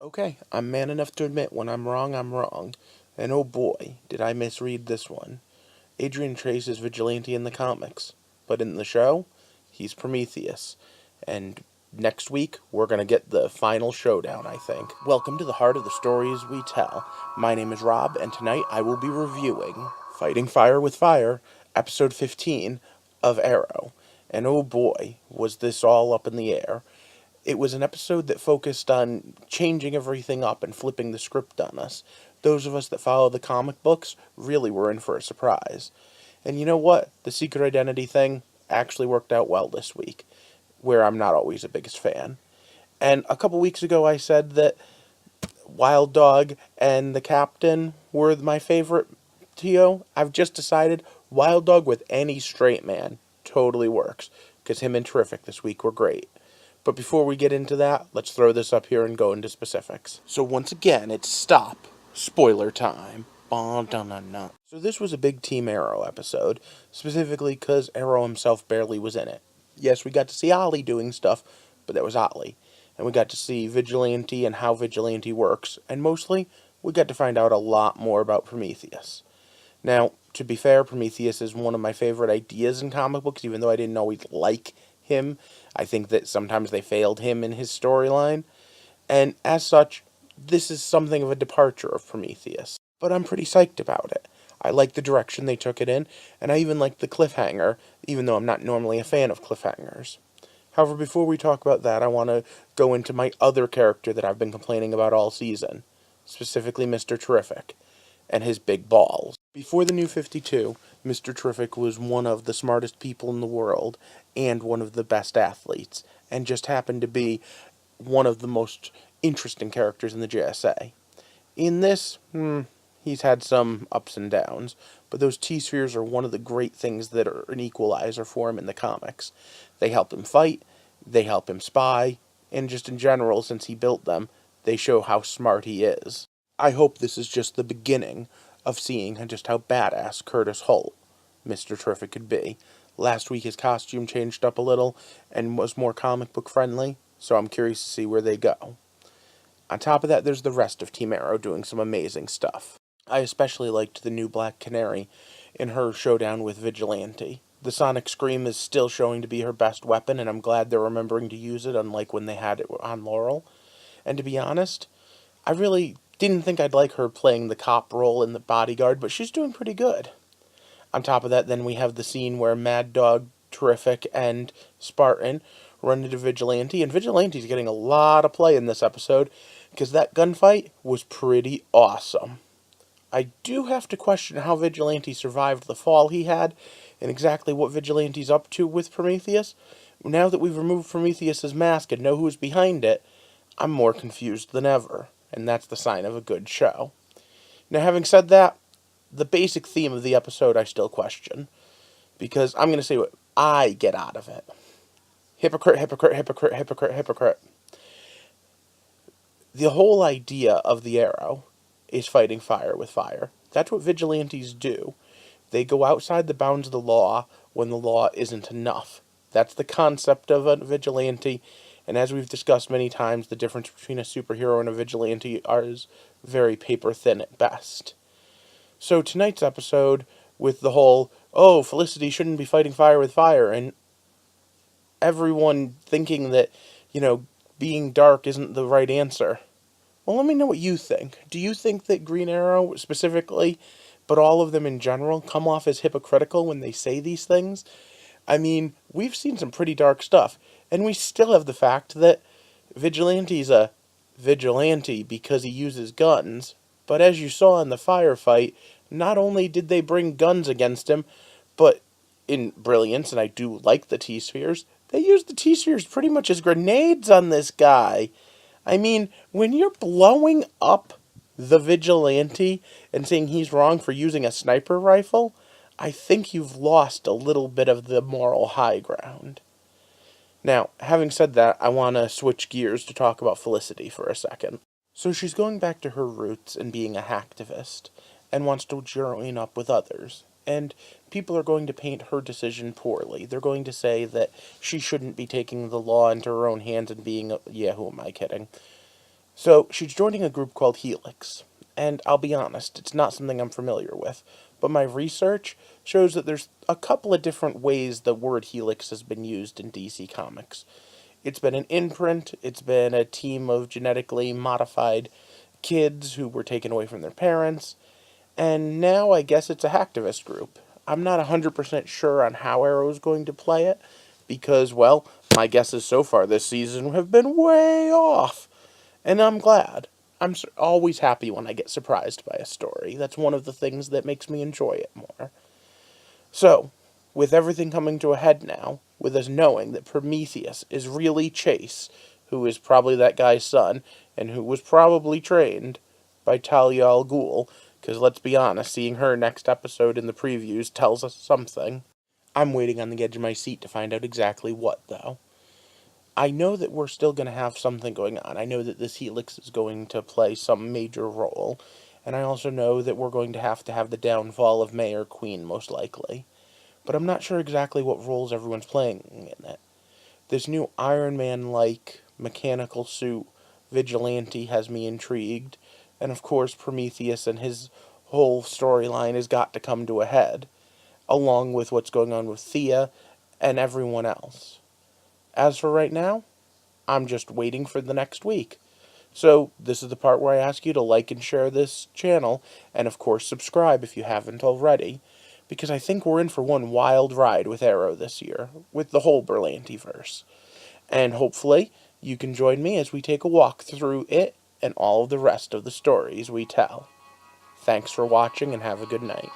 Okay, I'm man enough to admit when I'm wrong, I'm wrong. And oh boy, did I misread this one. Adrian Chase is Vigilante in the comics, but in the show, he's Prometheus. And next week, we're going to get the final showdown, I think. Welcome to the heart of the stories we tell. My name is Rob, and tonight I will be reviewing Fighting Fire with Fire, episode 15 of Arrow. And oh boy, was this all up in the air. It was an episode that focused on changing everything up and flipping the script on us. Those of us that follow the comic books really were in for a surprise. And you know what? The secret identity thing actually worked out well this week, where I'm not always the biggest fan. And a couple weeks ago, I said that Wild Dog and the Captain were my favorite TO. I've just decided Wild Dog with any straight man totally works, because him and Terrific this week were great. But before we get into that, let's throw this up here and go into specifics. So once again, it's stop. Spoiler time. So this was a big Team Arrow episode, specifically because Arrow himself barely was in it. Yes, we got to see Ollie doing stuff, but that was Ollie. And we got to see Vigilante and how Vigilante works, and mostly, we got to find out a lot more about Prometheus. Now, to be fair, Prometheus is one of my favorite ideas in comic books, even though I didn't always like him. I think that sometimes they failed him in his storyline. And as such, this is something of a departure of Prometheus. But I'm pretty psyched about it. I like the direction they took it in, and I even like the cliffhanger, even though I'm not normally a fan of cliffhangers. However, before we talk about that, I want to go into my other character that I've been complaining about all season, specifically Mr. Terrific and his big balls. Before the New 52, Mr. Terrific was one of the smartest people in the world and one of the best athletes, and just happened to be one of the most interesting characters in the JSA. In this, he's had some ups and downs, but those T-spheres are one of the great things that are an equalizer for him in the comics. They help him fight, they help him spy, and just in general, since he built them, they show how smart he is. I hope this is just the beginning of seeing just how badass Curtis Holt, Mr. Terrific, could be. Last week his costume changed up a little and was more comic book friendly, so I'm curious to see where they go. On top of that, there's the rest of Team Arrow doing some amazing stuff. I especially liked the new Black Canary in her showdown with Vigilante. The Sonic Scream is still showing to be her best weapon, and I'm glad they're remembering to use it, unlike when they had it on Laurel. And to be honest, I really didn't think I'd like her playing the cop role in The Bodyguard, but she's doing pretty good. On top of that, then we have the scene where Mad Dog, Terrific, and Spartan run into Vigilante, and Vigilante's getting a lot of play in this episode, because that gunfight was pretty awesome. I do have to question how Vigilante survived the fall he had, and exactly what Vigilante's up to with Prometheus. Now that we've removed Prometheus's mask and know who's behind it, I'm more confused than ever, and that's the sign of a good show. Now, having said that, the basic theme of the episode I still question, because I'm going to say what I get out of it. Hypocrite, hypocrite, hypocrite, hypocrite, hypocrite. The whole idea of the Arrow is fighting fire with fire. That's what vigilantes do. They go outside the bounds of the law when the law isn't enough. That's the concept of a vigilante, and as we've discussed many times, the difference between a superhero and a vigilante is very paper thin at best. So tonight's episode, with the whole, oh, Felicity shouldn't be fighting fire with fire, and everyone thinking that, being dark isn't the right answer. Well, let me know what you think. Do you think that Green Arrow specifically, but all of them in general, come off as hypocritical when they say these things? I mean, we've seen some pretty dark stuff, and we still have the fact that Vigilante's a vigilante because he uses guns, but as you saw in the firefight, not only did they bring guns against him, but in brilliance, and I do like the T-spheres, they used the T-spheres pretty much as grenades on this guy. I mean, when you're blowing up the vigilante and saying he's wrong for using a sniper rifle, I think you've lost a little bit of the moral high ground. Now, having said that, I want to switch gears to talk about Felicity for a second. So she's going back to her roots and being a hacktivist, and wants to join up with others. And people are going to paint her decision poorly. They're going to say that she shouldn't be taking the law into her own hands and being yeah, who am I kidding? So she's joining a group called Helix, and I'll be honest, it's not something I'm familiar with, but my research shows that there's a couple of different ways the word Helix has been used in DC Comics. It's been an imprint, it's been a team of genetically modified kids who were taken away from their parents, and now I guess it's a hacktivist group. I'm not 100% sure on how Arrow's going to play it, because, well, my guesses so far this season have been way off. And I'm glad. I'm always happy when I get surprised by a story. That's one of the things that makes me enjoy it more. So, with everything coming to a head now, with us knowing that Prometheus is really Chase, who is probably that guy's son, and who was probably trained by Talia al Ghul, because let's be honest, seeing her next episode in the previews tells us something. I'm waiting on the edge of my seat to find out exactly what, though. I know that we're still going to have something going on. I know that this Helix is going to play some major role. And I also know that we're going to have the downfall of Mayor Queen, most likely. But I'm not sure exactly what roles everyone's playing in it. This new Iron Man-like mechanical suit vigilante has me intrigued. And of course, Prometheus and his whole storyline has got to come to a head, along with what's going on with Thea and everyone else. As for right now, I'm just waiting for the next week. So, this is the part where I ask you to like and share this channel, and of course subscribe if you haven't already, because I think we're in for one wild ride with Arrow this year, with the whole Berlantiverse. And hopefully, you can join me as we take a walk through it and all of the rest of the stories we tell. Thanks for watching and have a good night.